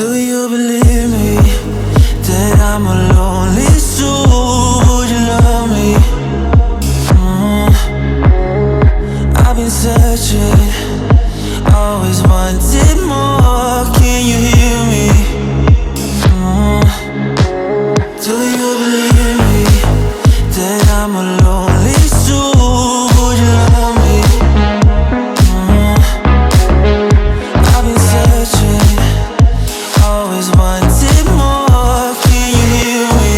Do you believe me that I'm a lonely soul? Would you love me? I've been searching, always wanted more. Can you hear me? Do you believe me that I'm a lonely soul? Would you love me? I've been searching, always wanted more. Can you hear me?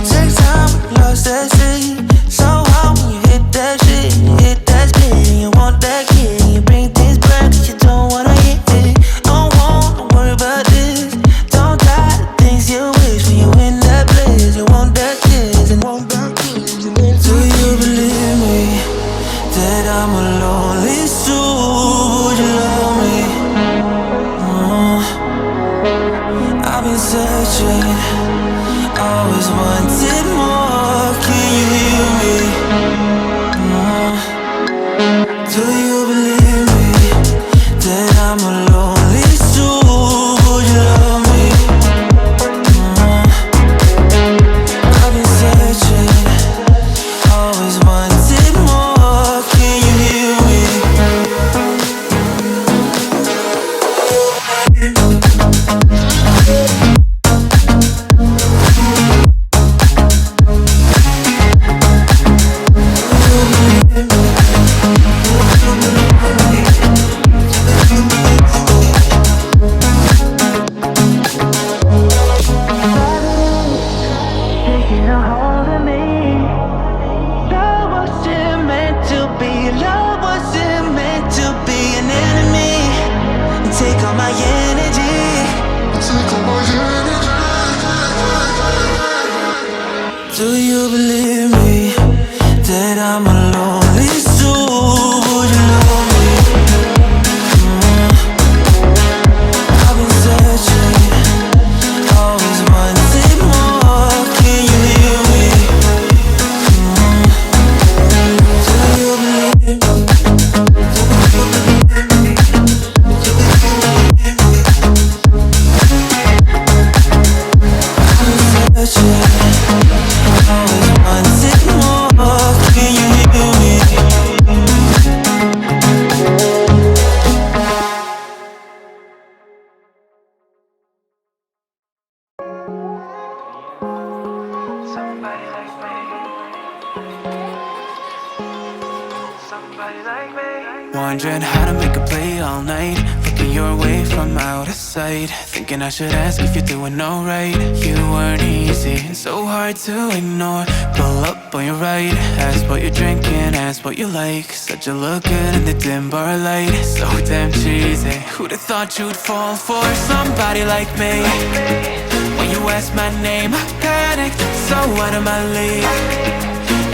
Take time, lost that shit. So hard when you hit that shit. Hit that spin, you want that kid. You bring things back, cause you don't wanna hit it. Don't wanna worry about this. Don't die the things you wish when you in that place. You want that kiss and want that kiss. Do you believe me that I'm a lonely soul? Would you love me? I've been searching, always wanted more. Can you hear me? Do you believe me that I'm a lonely soul? Would you love me? I've been searching, always wanted more. Can you hear me? Taking a hold of me. Love wasn't meant to be. Love wasn't meant to be an enemy. You take all my energy. Do you believe me that I'm a lonely soul? Would you love me? I've been searching, always wanted more. Can you hear me? Do you believe me? I've been searching, always wanted more. Can you hear me? Somebody like me. Somebody like me. Wondering how to make a play all night. Looking your way from out of sight. Thinking I should ask if you're doing alright. You weren't easy and so hard to ignore. Pull up on your right. Ask what you're drinking, ask what you like. Said you look good in the dim bar light. So damn cheesy. Who'd have thought you'd fall for somebody like me? When you asked my name, I panicked. So out of my league.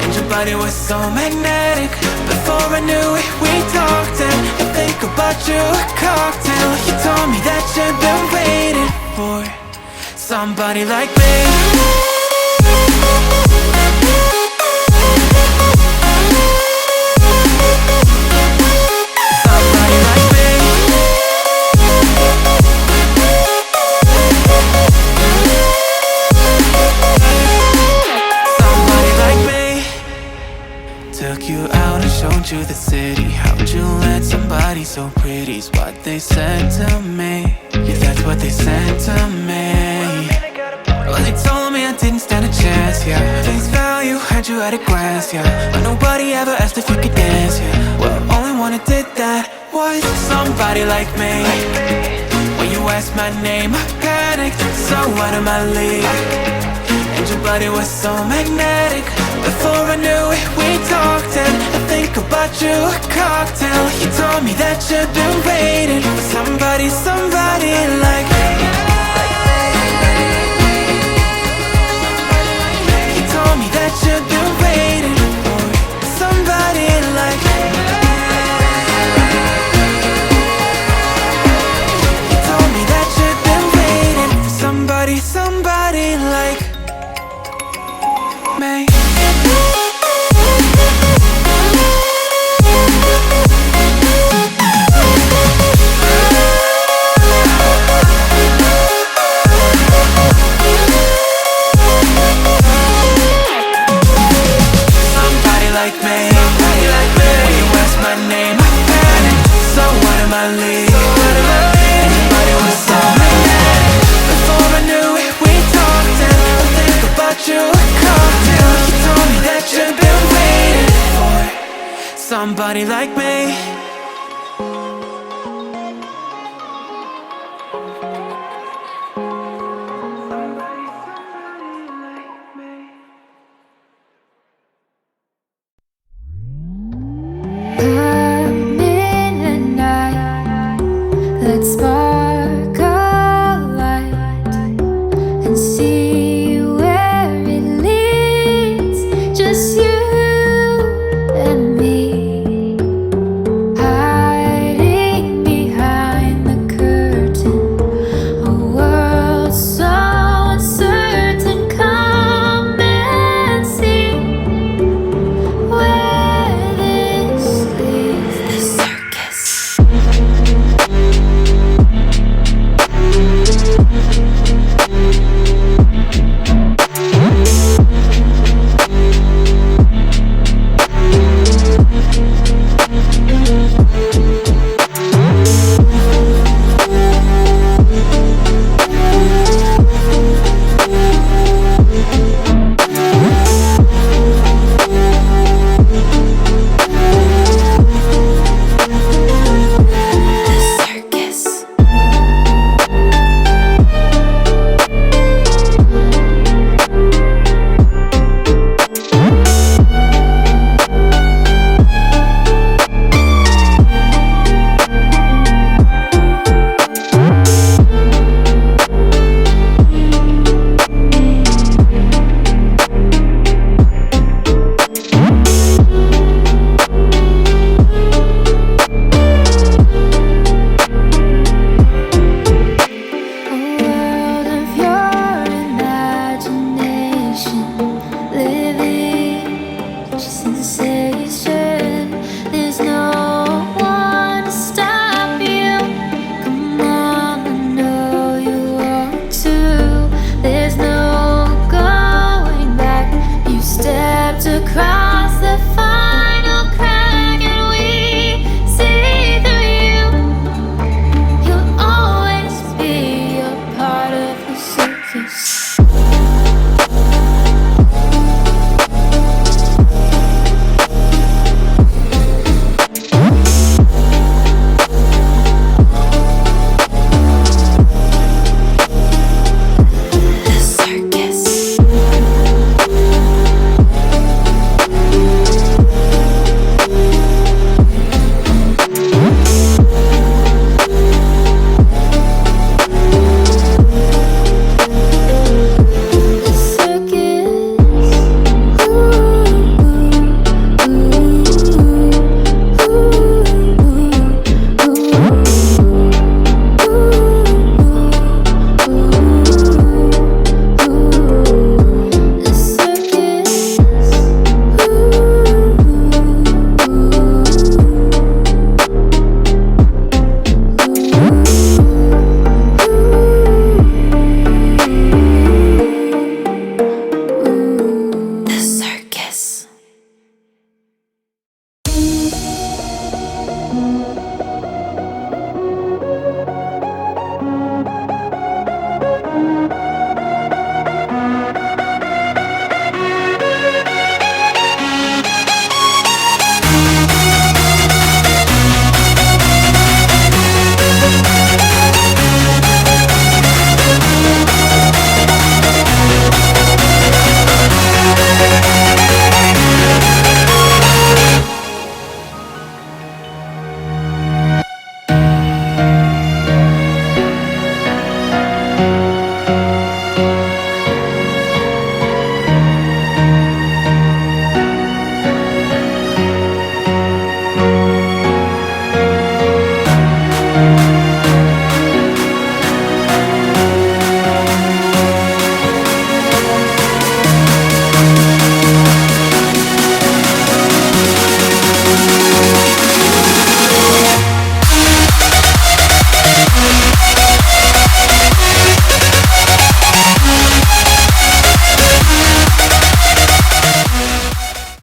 And your body was so magnetic. Before I knew it, we talked and I think about you a cocktail. You told me that you've been waiting for somebody like me. Somebody like me. Somebody like me. Took you out and showed you the city. How'd you let somebody so pretty's what they said to me? Yeah, that's what they said to me. Well, they told me I didn't stand a chance, yeah. Face value, had you at a glance, yeah. But nobody ever asked if you could dance, yeah. Well, only one who did that was somebody like me. When you asked my name, I panicked. So out of my league. And your body was so magnetic. Before I knew it, we talked and I think about you a cocktail. You told me that you've been waiting for somebody like me. You told me that you've been waiting for somebody like me. body like me.